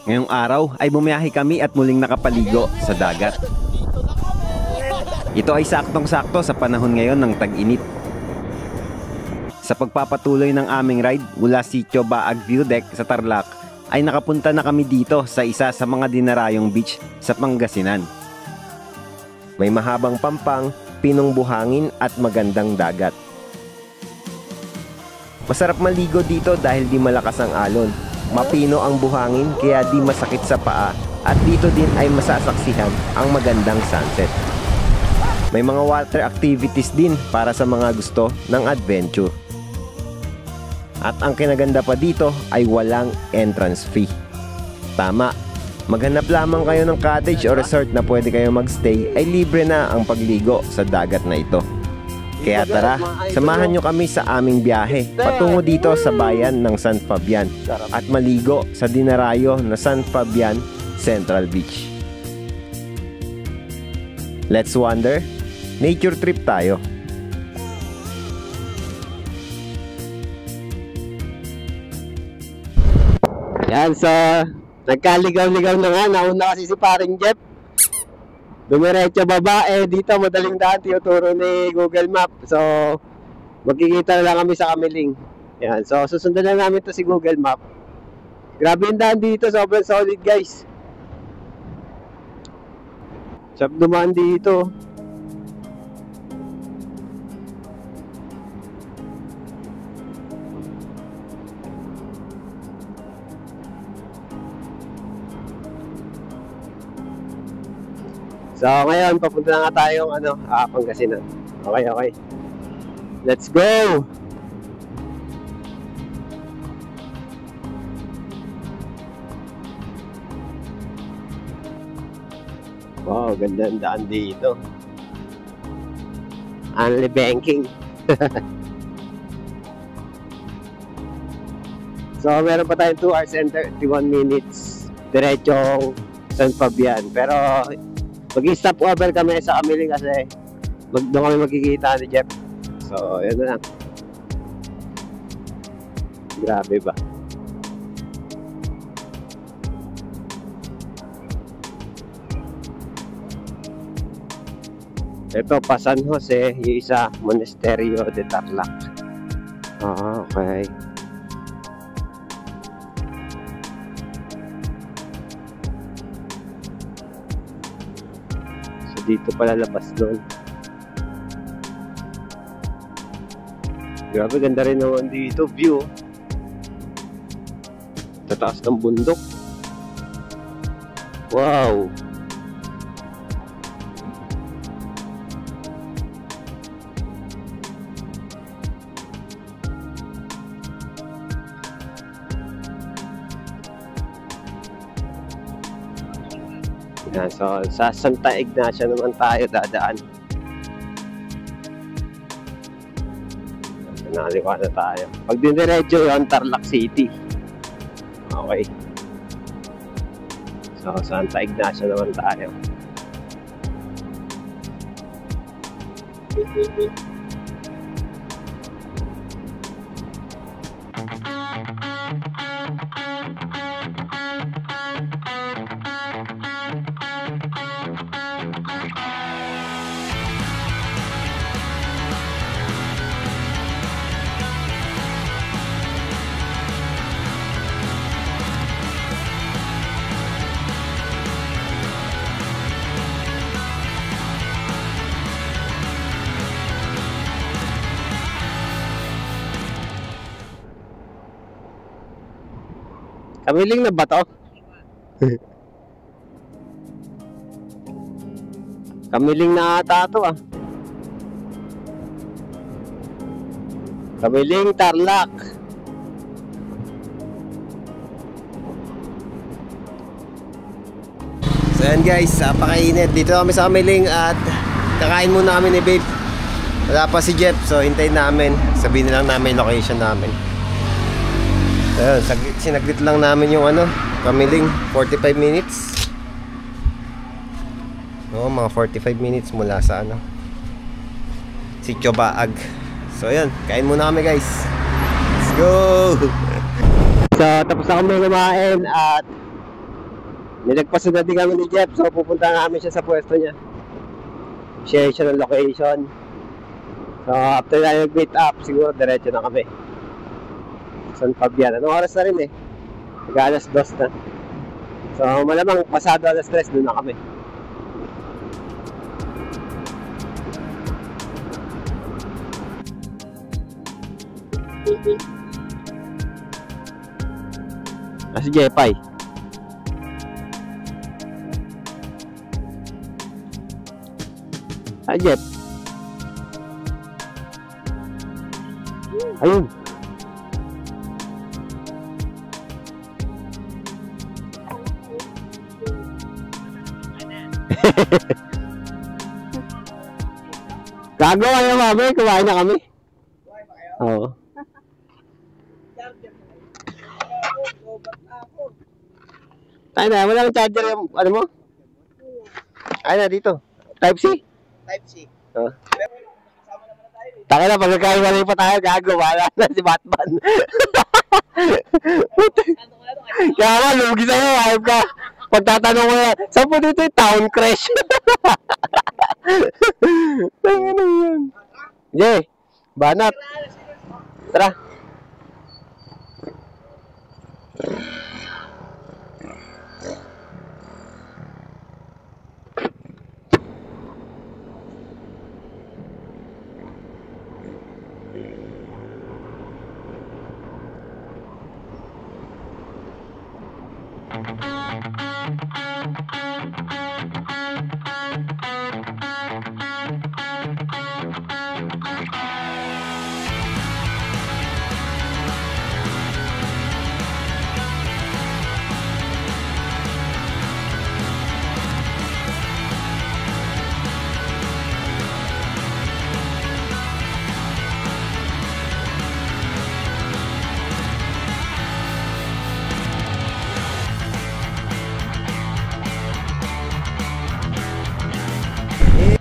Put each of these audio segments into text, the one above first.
Ngayong araw ay bumiyahe kami at muling nakapaligo sa dagat. Ito ay saktong-sakto sa panahon ngayon ng tag-init. Sa pagpapatuloy ng aming ride mula Sitio Baag View Deck sa Tarlac, ay nakapunta na kami dito sa isa sa mga dinarayong beach sa Pangasinan. May mahabang pampang, pinong buhangin at magandang dagat. Masarap maligo dito dahil di malakas ang alon. Mapino ang buhangin kaya di masakit sa paa at dito din ay masasaksihan ang magandang sunset. May mga water activities din para sa mga gusto ng adventure. At ang kinaganda pa dito ay walang entrance fee. Tama, maghanap lamang kayo ng cottage o resort na pwede kayo magstay ay libre na ang pagligo sa dagat na ito. Kaya tara, samahan nyo kami sa aming biyahe patungo dito sa bayan ng San Fabian at maligo sa dinarayo na San Fabian Central Beach. Let's wander, nature trip tayo. Yan, so nagkaligaw-ligaw na nga. Nauna kasi si paring Jeff. Dumiretso baba, dito madaling daan, tinuturo ni Google Map. So magkikita na lang kami sa Kamiling. Yan, so susundan na namin to si Google Map. Grabe yung daan dito, sobrang solid guys. Sarap dumaan dito. So ngayon, papunta na nga tayong Pangasinan. Okay. Let's go! Wow, ganda ang daan dito. Only banking. So meron pa tayong 2 hours and 31 minutes diretsong San Fabian. Pero mag-stop over kami sa Kamiling kasi doon kami magkikita ni Jeff. So yun na lang. Grabe ba? Ito pa San Jose, yung isa Monasterio de Tarlac. Okay. So dito pala labas doon. Grabe, ganda rin naman dito, view. Sa taas ng bundok. Wow! Yan, so sa Santa Ignacia naman tayo dadaan. Nakaliwa na tayo. Pag diniretso yun, Tarlac City. Okay. So Santa Ignacia naman tayo. Kamiling na ba to? Kamiling na ata to Kamiling, Tarlac. So yan guys, napakainit. Dito kami sa Kamiling at kakain muna kami ni babe. Wala pa si Jeff, so hintayin namin. Sabihin na lang namin location namin. Ayun, sinaglit lang namin yung Kamiling, 45 minutes. Oo, mga 45 minutes mula sa Sitio Baag. So ayun, kain muna kami guys. Let's go! So tapos na kami kumain at Nilagpasunod din kami ni Jeff, so pupunta namin siya sa pwesto niya. Share siya ng location. So after na nag-meet up, siguro diretso na kami. San Fabian. Anong oras na rin eh? Mag-alas 2 na. So malamang pasado alas 3 doon na kami. Si Jepay. Hi Jep. Ayun. Gago kayo mami, kumain na kami. Oo. Tayo na, wala akong charger yung, ano mo? Ay na, dito. Type-C? Type-C. Oh. Taka na, pagkakaiwalay pa tayo, gago, wala na si Batman. Kaya nga, lugi sa'yo, ayop ka. Pagtatanong mo yan, saan po dito yung town crash? Ano yan? Jay, banat. Tara.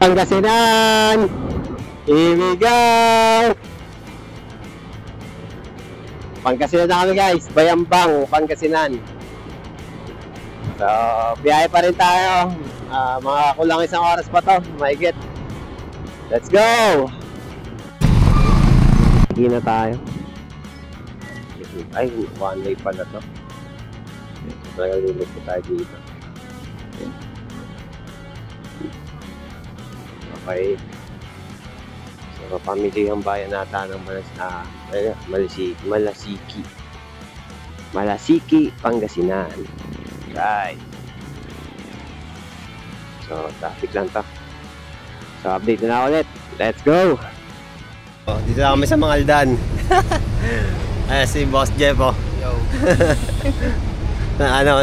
Pangasinan! Here we go! Pangasinan na kami guys, Bayambang, Pangasinan. So, biyahe pa rin tayo. Mga kulang isang oras pa to, mahigit. Let's go! Hindi na tayo. Ay, one way pala to. Nagalilig ko tayo dito. Okay. So, pamilihang bayan nata ng Malasiki, Pangasinan. Right. So, traffic lang to. So, update na ulit. Let's go! Oh, dito na kami sa Mangaldan. Ay, si Boss Jeff, oh. Yo.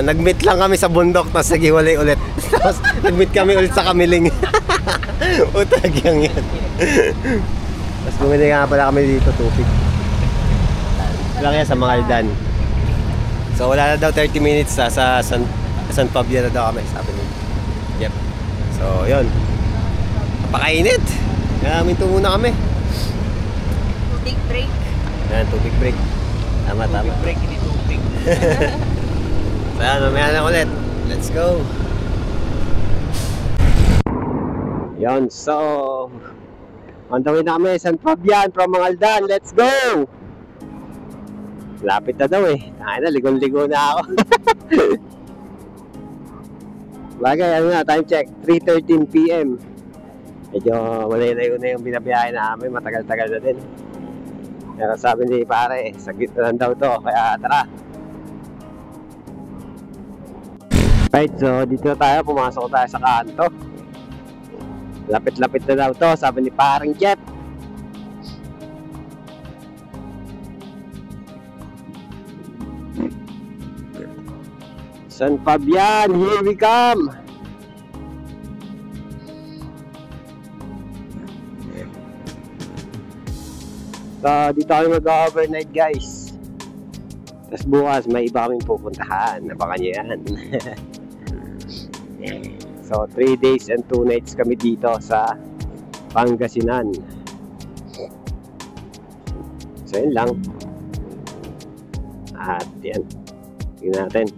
Nag-meet lang kami sa bundok, tapos naghiwalay ulit. Tapos nag-meet kami ulit sa Kamiling. Utag yan. Tapos bumili nga pala kami dito, tubig. Lang yan sa Mangaldan. So wala na daw 30 minutes sa San Fabian na daw kami, sabi niya. Yep. So yun. Napakainit. Kaya minto muna kami. Tubig break. Yan, tubig break. Tama. Tubig break, hindi tubig. So yan, mamaya na ulit. Let's go. Yan, so on the way na kami, San Fabian from Mangaldan. Let's go! Lapit na daw eh. Ay na, ligon-ligo na ako. Bagay, ano na, time check, 3:13 PM. Medyo malayo na yung binabiyahe namin, matagal-tagal na din. Pero sabi ni pare, saglit na lang daw to, kaya tara. Right, so dito na tayo, pumasok tayo sa kanto. Lapit-lapit na daw to, sabi ni parang Jeff. San Fabian, here we come! So, dito kami mag-overnight guys. Tapos bukas, may iba kaming pupuntahan. Nabakan nyo yan. So, 3 days and 2 nights kami dito sa Pangasinan. So, yun lang. At yan. Tingnan natin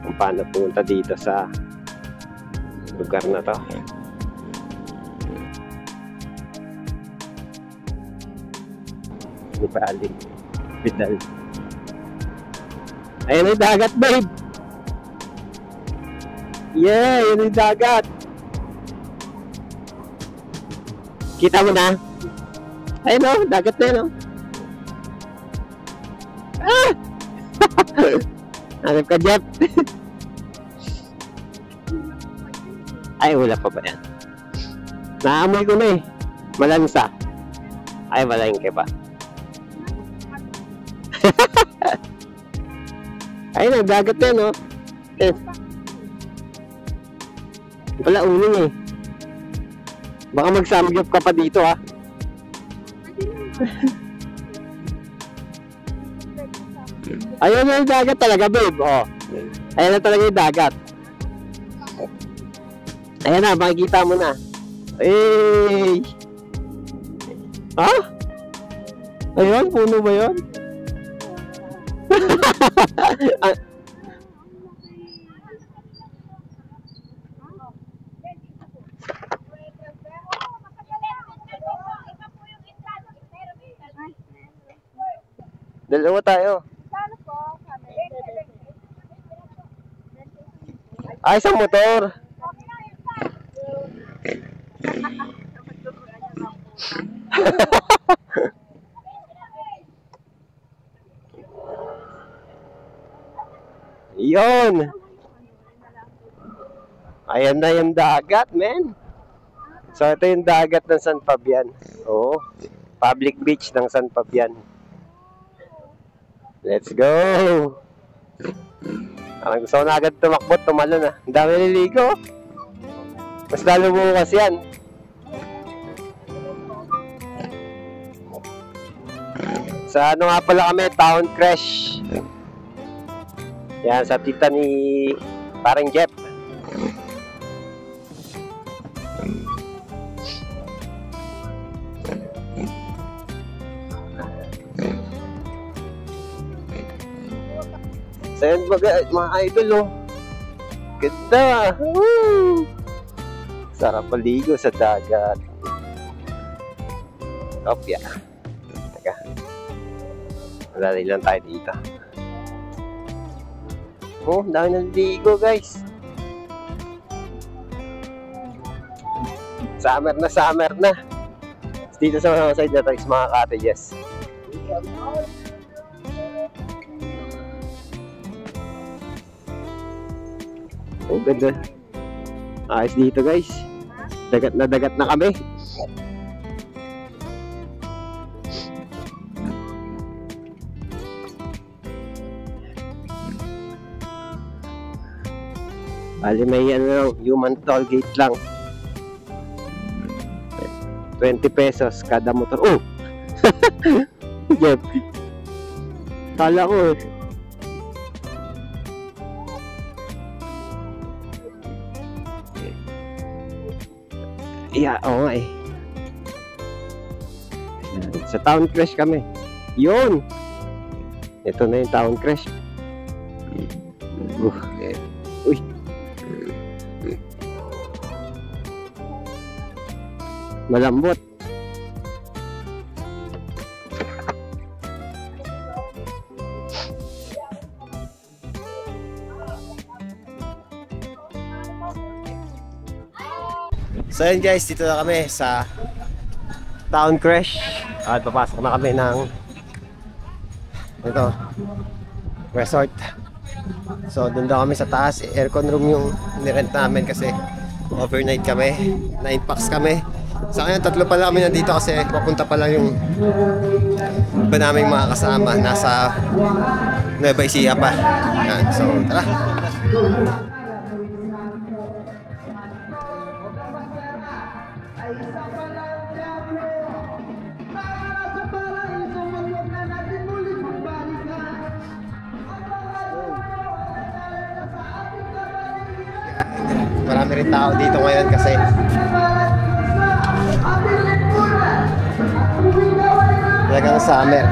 kung paano punta dito sa lugar na to. Hindi pa aling pedal. Ayun yung dagat, babe. Yeah, yun yung dagat. Kita mo na? Ayun o, dagat na yun o. Ah! Hanap ka, Jeff. Ay, wala pa ba yan? Naamoy ko na eh. Malansa. Ay, malaking ka pa. Ayun o, dagat na yun o. Eh. Wala uling eh. Baka mag-samgyup ka pa dito ha. Ayun na yung dagat talaga, babe. Oh. Ayun na talaga yung dagat. Ayan na, makikita mo na. Hey! Ha? Ayun, puno ba yun? Dalawa tayo. Ay, isang motor. Yun. Ayan na yung dagat, men. So, ito yung dagat ng San Fabian. Oo. Public beach ng San Fabian. Let's go! Parang gusto ko na agad tumakbo, tumalon ah. Ang dami nililigo. Mas lalo bukas yan. Sa ano nga pala kami, Town Crash. Yan, sa tita ni parang Jeff. So yun mga idol oh. Ganda. Woo! Sarap paligo sa dagat. Kopya. Teka. Madali lang tayo dito. Oh, dami naligo guys. Summer na, summer na. Dito sa mga side na tayo mga cottages. Oh, ganda. Ayos dito guys. Dagat na kami. Bali may ano, human toll gate lang. 20 pesos kada motor. Oh! Jeff. Kala ko eh. Yeah, oo nga eh. Sa Town Crash kami. Yun! Ito na yung Town Crash. Uy! Malambot. So yun guys, dito na kami sa Town Crash at papasok na kami ng ito, resort. So doon daw kami sa taas, aircon room yung nirent namin kasi overnight kami, 9 packs kami. Sa kanya 3 pa lang kami nandito kasi papunta pa lang yung iba naming mga kasama nasa Nueva Ecija pa. Yan, so tara. Marami rin tao dito ngayon kasi talagang summer.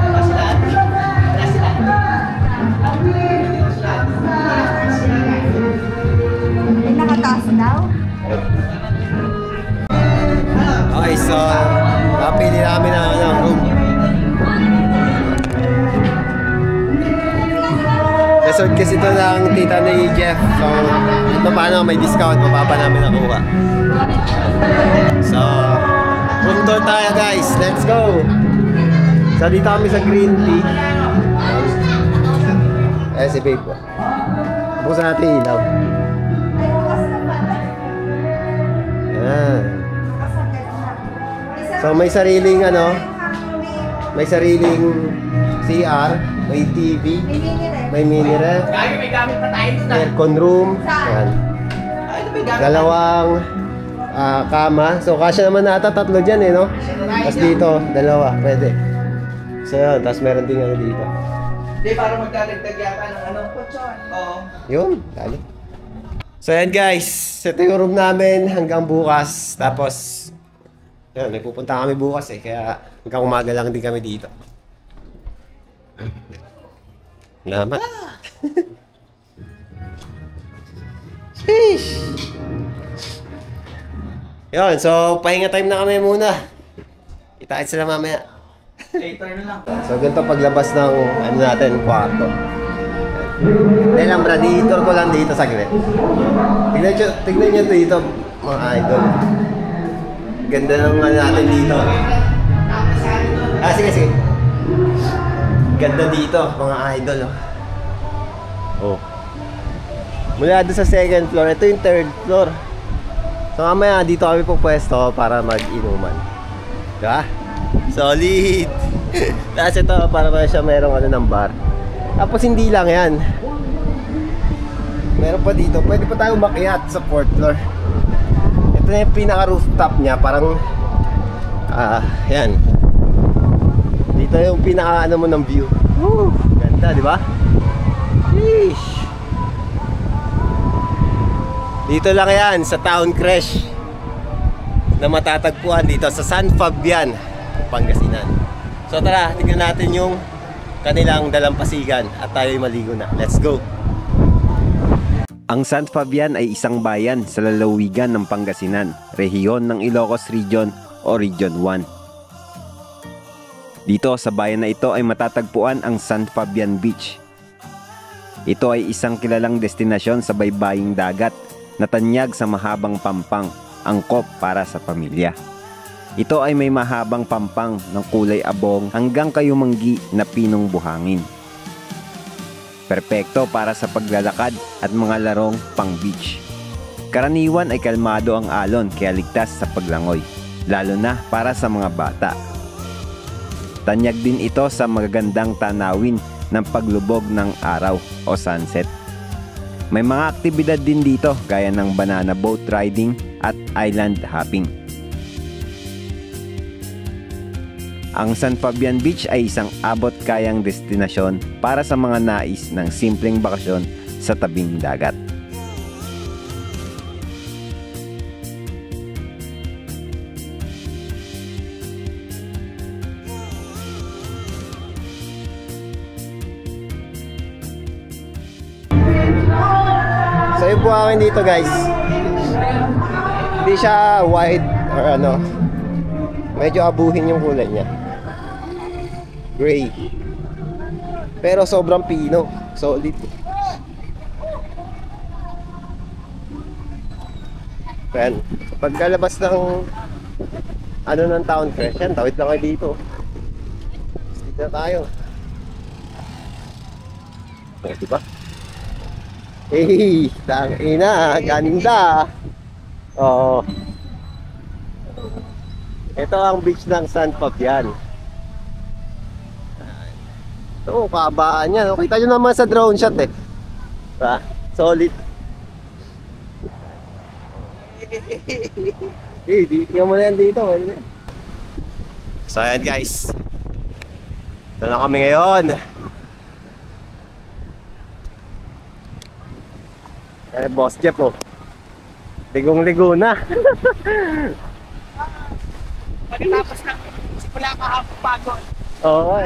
kasi ito ng tita ni Jeff. So, ito paano may discount, mababa namin nakuha. So, room tour tayo guys. Let's go! So, dito kami sa green tea. Si babe po. Bukas natin ilaw. Ayan. So, may sariling may sariling CR, may TV, may mini ref, May gamit pa tayo dito. aircon room, ayan. Dalawang kama. So, kasya naman nata tatlo dyan no? Tapos dito, dalawa, pwede. So, yun. Tapos meron din dito. Hindi, para magdadagdag yata ng kutsyon. Oo. Yun, dali. So, yan guys. Ito yung room namin hanggang bukas. Tapos, yun, may pupunta kami bukas kaya hanggang umaga lang din kami dito. Salamat. Sheesh. Yun, so pahinga time na kami muna. Itaan sila mamaya. Later na lang. So ganito paglabas ng natin, kwarto. Dahil ang radiator ko lang dito saglit. Tignan nyo dito mga idol. Ganda ng natin dito. Sige. Ganda dito mga idol. Oh. Mula doon sa second floor, ito yung third floor. So mamaya dito kami pupwesto para mag-inuman. Diba? Solid! Tapos ito para siya merong ng bar. Tapos hindi lang yan. Meron pa dito. Pwede pa tayo umakyat sa fourth floor. Ito na yung pinaka-rooftop niya. Parang yan. Dito yung pinaka mo ng view. Woo! Ganda, di ba? Sheesh! Dito lang yan sa Town Crash na matatagpuan dito sa San Fabian, Pangasinan. So tara, tingnan natin yung kanilang dalampasigan at tayo'y maligo na. Let's go! Ang San Fabian ay isang bayan sa lalawigan ng Pangasinan, rehiyon ng Ilocos Region o Region 1. Dito sa bayan na ito ay matatagpuan ang San Fabian Beach. Ito ay isang kilalang destinasyon sa baybaying dagat na tanyag sa mahabang pampang, angkop para sa pamilya. Ito ay may mahabang pampang ng kulay abong hanggang kayumanggi na pinong buhangin. Perpekto para sa paglalakad at mga larong pang-beach. Karaniwan ay kalmado ang alon kaya ligtas sa paglangoy, lalo na para sa mga bata. Tanyag din ito sa magagandang tanawin ng paglubog ng araw o sunset. May mga aktibidad din dito gaya ng banana boat riding at island hopping. Ang San Fabian Beach ay isang abot-kayang destinasyon para sa mga nais ng simpleng bakasyon sa tabing dagat. So yung buhangin dito guys, hindi siya white or medyo abuhin yung kulay niya, gray, pero sobrang pino, solid. Ayan, pagkalabas ng ng Town Crash, yan, tawid lang kayo dito. Dito na tayo. Diba? Hey, tangina, ganinda. Oo. Ito ang beach ng San Fabian. Ito, kabaan yan. Kita nyo naman sa drone shot Diba? Solid. Tingnan mo na yan dito. So ayan guys, ito na kami ngayon. Boss Jeff ligong-ligo na. Pagkatapos ng simula kahapon pagod. Oo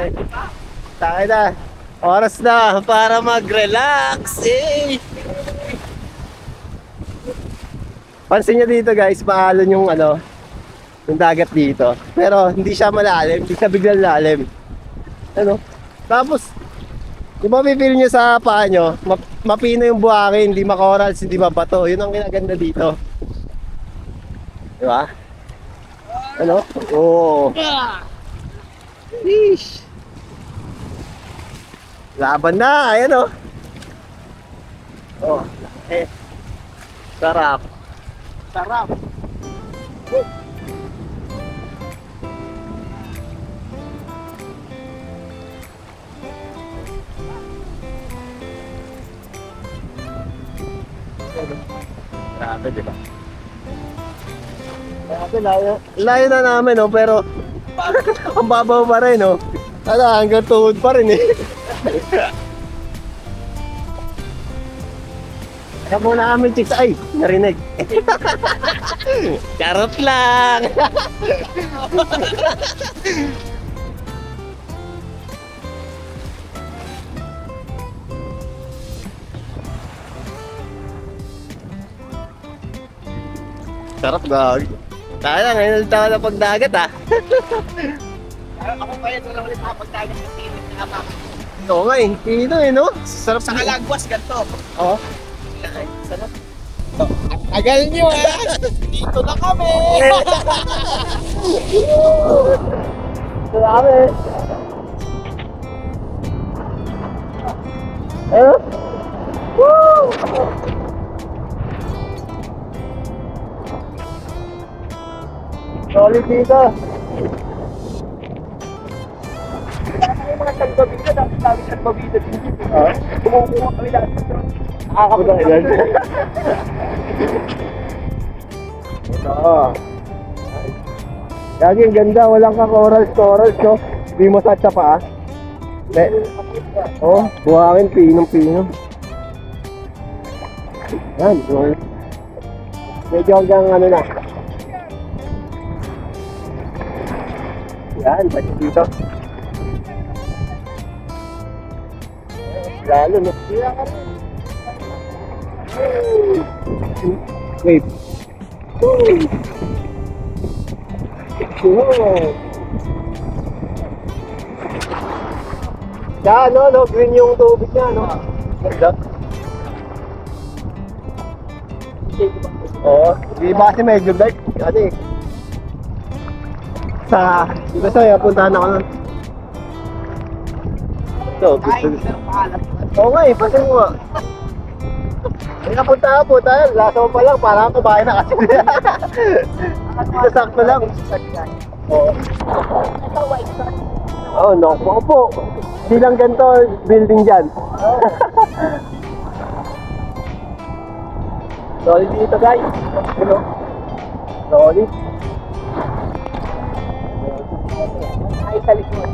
tayo na. Oras na para mag-relax Pansin nyo dito guys, maalon yung yung dagat dito. Pero hindi siya malalim, hindi siya biglang lalim. Tapos Di ba pipil nyo sa paa nyo? Mapino yung buhangin, hindi makorals, hindi mabato. Yun ang kinaganda dito. Di ba? Ano? Oo. Sheesh. Laban na, ayan o. Oh, sarap. Sarap. Grabe, di ba? Grabe, layo. Layo na namin, no? Pero ang babaw pa rin, no? Ano, hanggang tuhod pa rin, eh. Kaya muna kami, chicks. Ay, narinig. Charot lang. Sarap, gag. Tayo na, ngayon ulit ako na pagdagat, ha? Ako pa yan, wala ulit nakapagdagat ng tinig na map. Oo nga, eh. Pino, eh, no? Sarap Sa Kalagwas, ganito. Oo. Sarap. Tagal nyo dito na kami! Grabe. Eh? Woo! Solid dito. Yung mga tagbabida, dami tagbabida dito. Kumukuha kami lahat dito. Nakakabuta ilan. Ito. Gagi, ang ganda. Walang ka-corals, no? Hindi mo sa pa, ah. Oh, buhangin, pinong-pino. Yan, so, medyo hanggang ano na. Yan, pati dito. Lalo, no? Wait. Kaya no, green yung tubig niya, no? Ganda. Oo, di ba kasi medyo dark? Ano eh. Dito sa'yo, puntahan ako nun. Ito, Kahit hindi na paalam. oo nga eh, pati mo nga. May napunta po tayo, lasa mo pa lang, parang kumain na kasi. Dito sakto lang. Oo. Ito, white sand. Oh, no, po. Hindi lang ganito building dyan. Solid dito, guys. Ano? Solid. Ay, sa likod.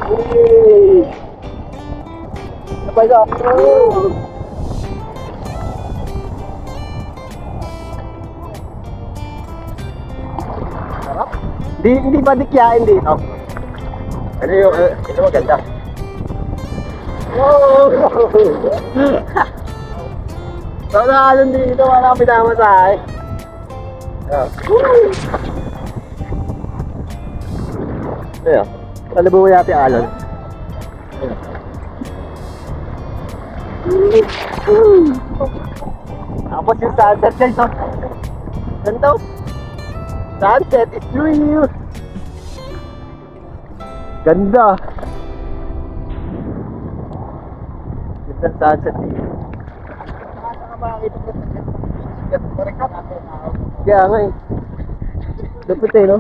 Yay! Sabay ka. Sarap. Hindi ba dikyain dito? Ano yung, ito maganda. Wow! So, nakalun dito, wala kang pinamasahe. Ayan. Talabo mo yati alon. Tapos yung sunset guys, oh. Ganito. Sunset is real. Ganda. Ganda sunset dito. Kaya nga eh. Dapat eh, no?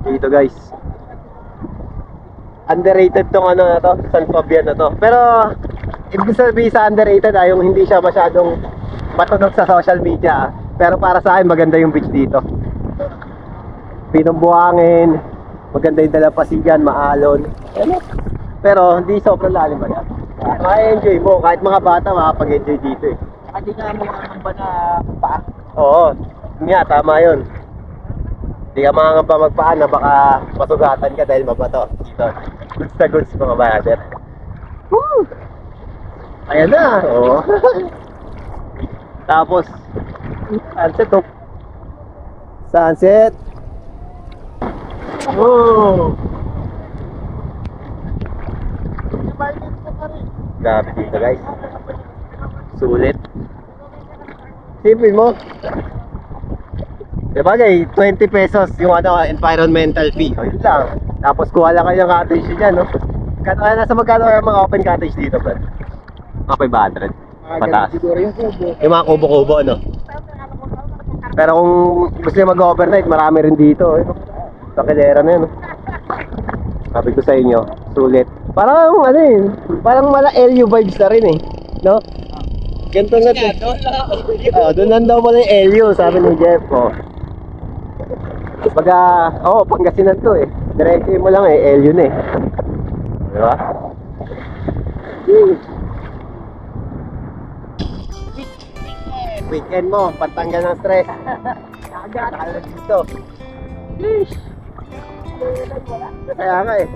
Dito guys. Underrated tong ano na to, San Fabian na to. Pero ibig sabihin sa underrated ay yung hindi siya masyadong matunog sa social media. Pero para sa akin maganda yung beach dito. Pinong buhangin, maganda yung dalampasigan, maalon. Ano? Pero hindi sobrang lalim ba yan? Ma-enjoy mo, kahit mga bata makapag-enjoy dito eh. Hindi nga mo ang ba na paa? Oo, nga tama yun. Hindi ka makangamba magpaan na baka masugatan ka dahil mabato. Dito, goods na goods mga brother. Woo! Ayan na, oo. Tapos, sunset oh. Sunset. Oh! Grabe dito guys. Sulit. Sipin mo. Sabagay, 20 pesos yung environmental fee. O yun lang. Tapos kuha lang kayo ng cottage dyan, no? Nasa magkano yung mga open cottage dito, bro? Mga 500. Pataas. Siguro yung kubo. Yung mga kubo-kubo, ano? Pero kung gusto nyo mag-overnight, marami rin dito, eh. Sa Kilera na yun, no? Sabi ko sa inyo, sulit. Parang, parang mala LU vibes na rin, eh. No? Ganito na ito. Doon lang daw pala yung LU, sabi ni Jeff, oh. Pangasinan to, eh. Diretso mo lang, eh. LU na, eh. Diba? Weekend mo, pantanggal ng stress. Nakakala dito. Kaya nga eh.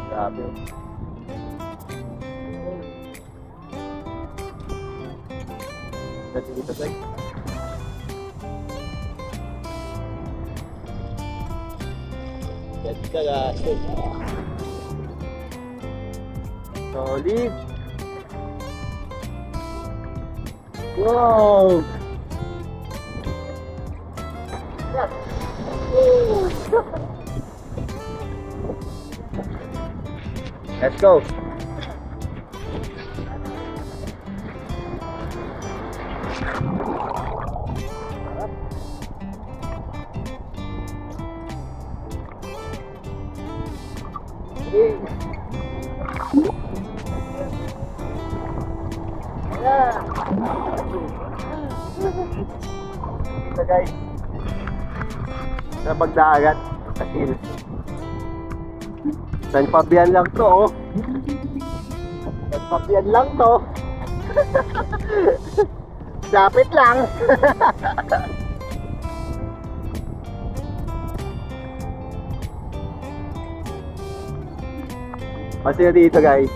Grabe. Dito guys. Ganda guys. Solid. Wow! Let's go! Ito guys, sa pagdagat kasil. San Fabian lang to, oh. San Fabian lang to. Lapit lang. Kasi dito guys,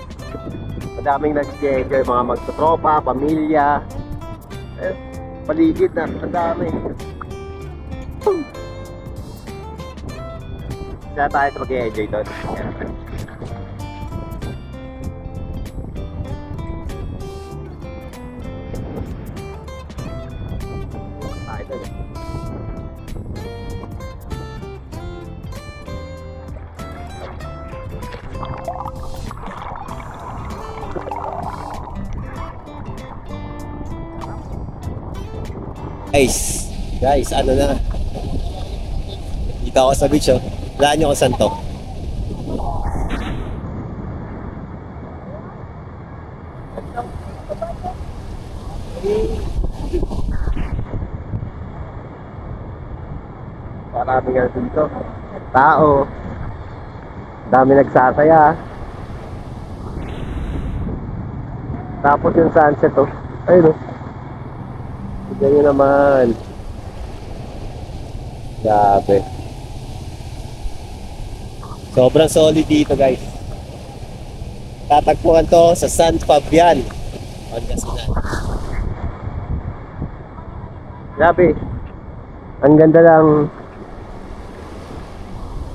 madaming nag-enjoy, mga magtotropa, pamilya. Paligid na, madami. Kaya tayo sa mag-enjoy doon. Ito. Guys, ano na? Dito ako sa beach, oh. Laan nyo kung saan to. Marami nga dito. Tao. Dami nagsasaya. Tapos yung sunset, oh. Ayun, oh. Tignan nyo naman. Grabe. Sobrang solid dito guys. Tatagpuan to sa San Fabian, Pangasinan. Grabe. Ang ganda lang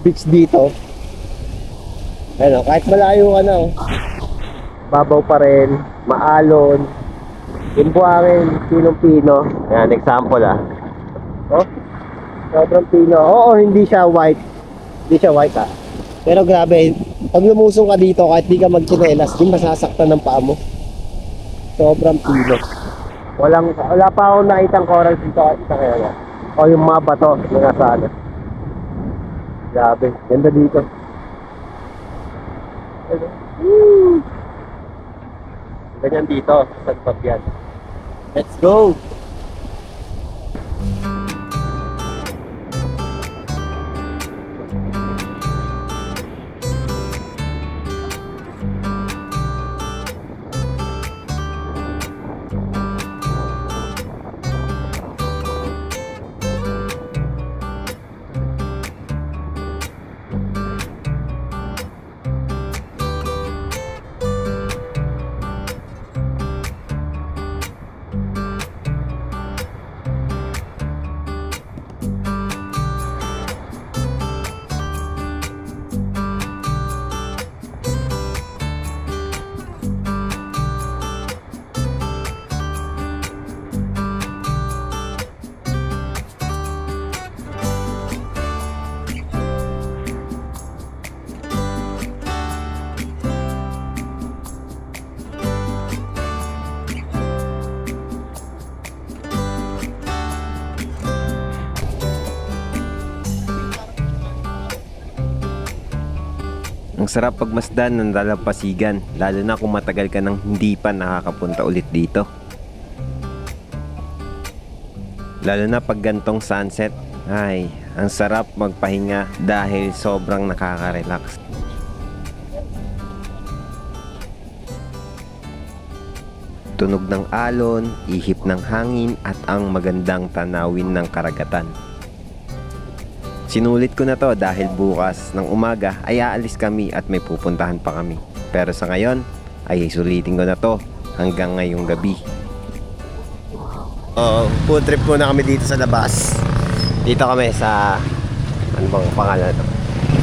beach dito. Ano, kahit malayo ka na, oh. Babaw pa rin, maalon. Yung buhangin, pinong-pino. Yan, example ah. Oh, sobrang pino. Oo, hindi siya white. Hindi siya white ah. Pero grabe, pag lumusong ka dito, kahit di ka magtsinelas, di masasaktan ng paa mo. Sobrang pino. Wala pa akong nakitang coral dito kahit isa kaya nga. O yung mga bato na nasa ano. Grabe, ganda dito. Ganyan dito, sa San Fabian. Let's go! Ang sarap pagmasdan ng dalampasigan, lalo na kung matagal ka nang hindi pa nakakapunta ulit dito. Lalo na pag gantong sunset, ay, ang sarap magpahinga dahil sobrang nakaka-relax. Tunog ng alon, ihip ng hangin at ang magandang tanawin ng karagatan. Sinulit ko na to dahil bukas ng umaga ay aalis kami at may pupuntahan pa kami. Pero sa ngayon ay sulitin ko na to hanggang ngayong gabi. Food trip muna kami dito sa labas. Dito kami sa, ano bang pangalan ito?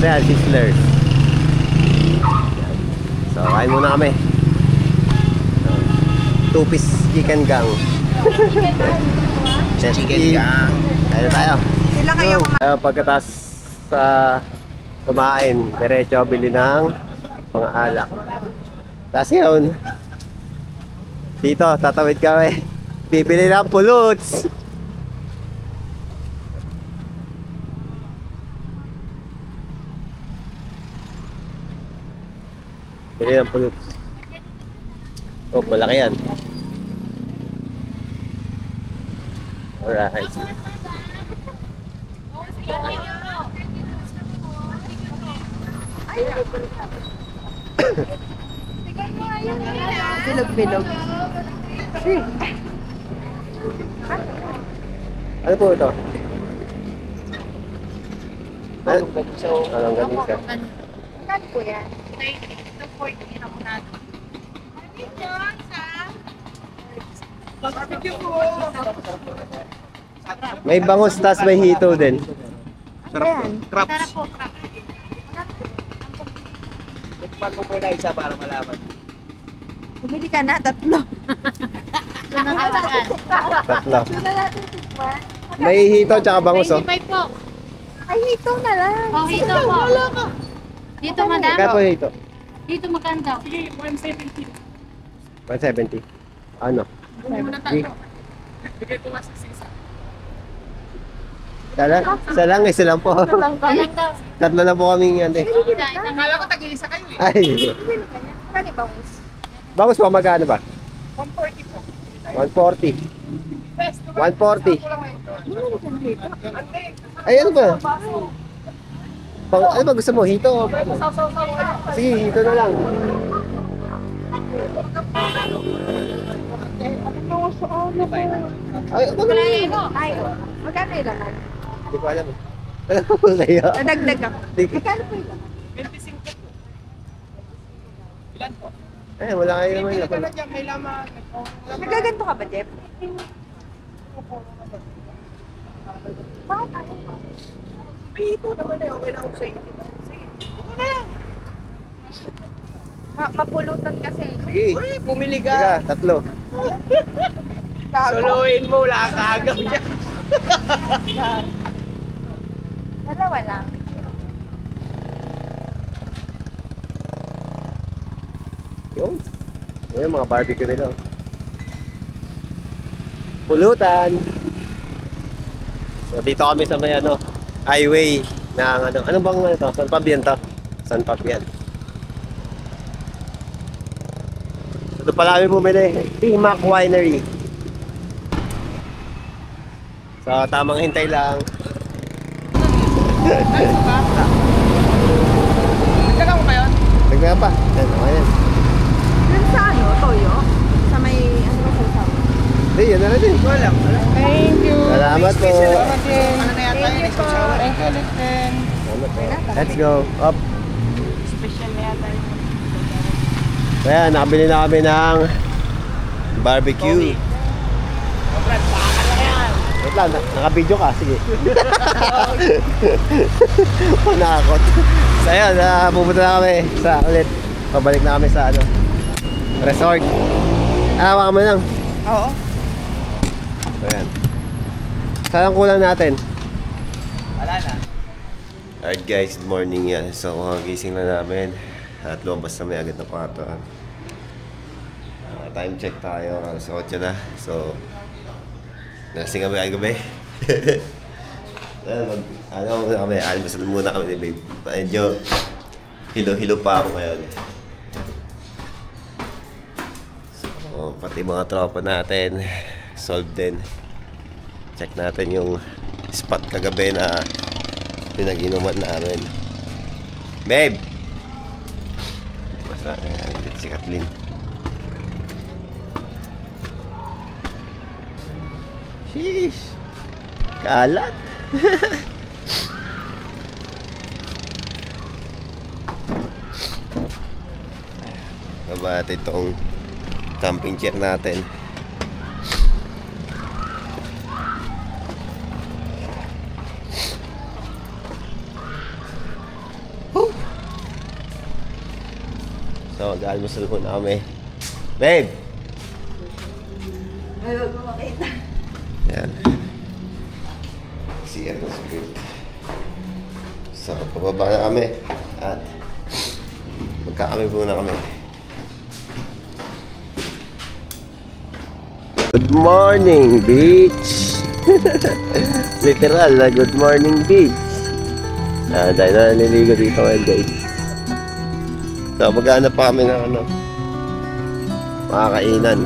Sa Sizzlers. So kain muna kami. Two-piece chicken gang. Chicken gang. Kaya tayo. Sila kayo Pagkatas sa kumain, diretso bili ng mga alak. Tapos yun, dito, tatawid kami. Bibili ng puluts. Bili ng puluts. Oh, malaki yan. Alright. bilog-bilog. Ano po ito? Anong ganisa? Ano po yan? May bangus, tas may hito din. Ayan. Craps. Tikpan mo muna isa para malaman. Bumili ka na, tatlo. Tatlo. Suna natin tikman. May hito tsaka bangus, oh. 25 po. Ay, ito na lang. Oh, hito po. Dito, madam. Kaya po hito? Dito maganda. 170. Ano? Sige. Isa lang, isa lang po. Alam daw. Tatlo na po kaming ano eh. Akala ko tag-iisa kayo eh. Ay, Kani bangus. bangus po, magkano ba? 140 po. 140. 140. Ay, ano ba? Ano ba gusto mo? Hito? Sige, hito na lang. Ay, ano ba? Ay, magkano yung laman? Hindi ko alam. Alam ko sa'yo. Nadagdag ako. Hindi- Magkano po yung laman? 25 po. Ilan po? Ay, wala kayo naman. Pili ka na dyan, may laman. Nagaganto ka ba, Jeff? Bakit ako? May ito naman eh, okay lang ako sa inyo. Sige. Mapulutan kasi. Sige. Uy, pumili Sige, ka. tatlo. Soloin mo, wala ka agam dyan. Dalawa lang. Yung? Yung mga barbecue nila. Pulutan. So, dito kami sa may ano, highway ng ano, ano bang ano to? San Fabian to? San Fabian. So, doon pala kami bumili. Timac Winery. So, tamang hintay lang. Nagkalang mo ba yun? Tignan pa. Yan, okay yan. Yun sa ano, toyo? Sa may, ano ba sa sama? Hindi, yan na natin. Wala. Thank you. Salamat po. Salamat din. Ano na yata yun? Thank you, Listen. Salamat po. Let's go. Up. Special na yata yun. Kaya, nakabili na kami ng barbecue. Brad, baka lang yan. Wait lang, naka-video ka. Sige. Nakakot. So, ayun, pupunta na kami sa ulit. Pabalik na kami sa ano, resort. Hawa mo lang. Oo. So, ayan. Saan ang kulang natin? Wala na. Alright guys, good morning yan. So, gising na namin. At lumabas na may agad na kwarto. Time check tayo. Alas 8 na. So, nasing kami ay gabi. Ano muna kami, almusal muna kami ni babe. Medyo Hilo-hilo pa ako ngayon. So, pati mga tropa natin, solved din. Check natin yung spot kagabi na pinag-inuman namin. Babe! Basta, si Kathleen. Sheesh! Kalat! Nabat itong camping chair natin. So, mag-almusal muna kami. Babe! Ay, wag mo makita. Yan. CR na spirit. So, pababa na kami. At magkakamay muna kami. Good morning, beach! Literal na good morning, beach. Dahil na naliligo dito ngayon, guys. So, maghanap pa kami ng makakainan.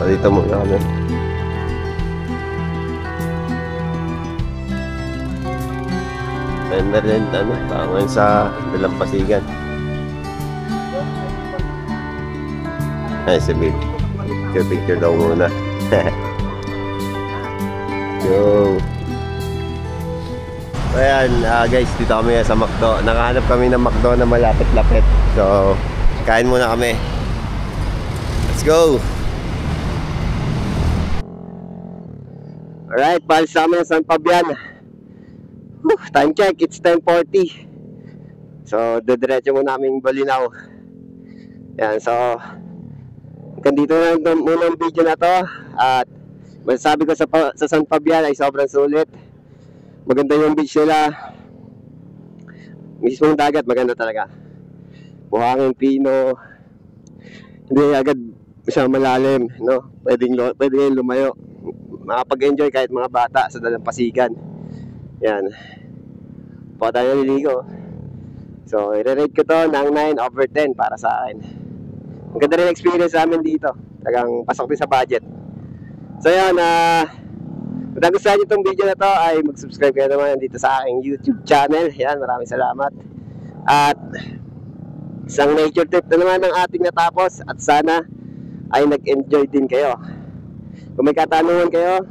Dito muna kami. Ganda rin, tangan sa Dalampasigan. Ay, sabi. Picture daw muna. Yo. Ayan, guys, dito kami sa McDo. Nakahanap kami ng McDo na malapit-lapit. So, kain muna kami. Let's go! Alright, paalis namin sa San Fabian. Time check, it's 10:40. So, didiretso muna naming Balinaw. Yan, so hanggang dito na muna ang video na to. At masasabi ko sa San Fabian ay sobrang sulit. Maganda yung beach nila. Mismong dagat, maganda talaga. Buhangin, pino. Hindi agad siya malalim, no? Pwedeng lumayo. Makapag-enjoy kahit mga bata sa Dalampasigan. Yan. Pa tayo naliligo. So, i-rate ko to ng 9/10 para sa akin. Ang ganda rin experience namin dito. Talagang pasok din sa budget. So, yan. Kung nagustuhan nyo itong video na to, ay mag-subscribe kayo naman dito sa aking YouTube channel. Yan, maraming salamat. At isang nature trip na naman ang ating natapos. At sana ay nag-enjoy din kayo. Kung may katanungan kayo,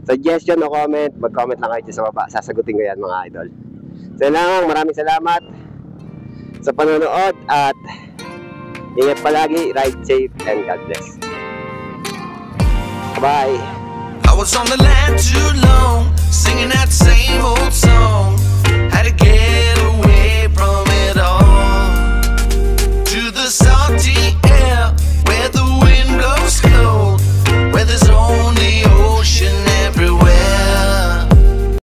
suggestion o comment, mag-comment lang kayo sa baba. Sasagutin ko yan, mga idol. So lang, maraming salamat sa panonood at ingat palagi, ride safe, and God bless. Bye! I was on the land too long.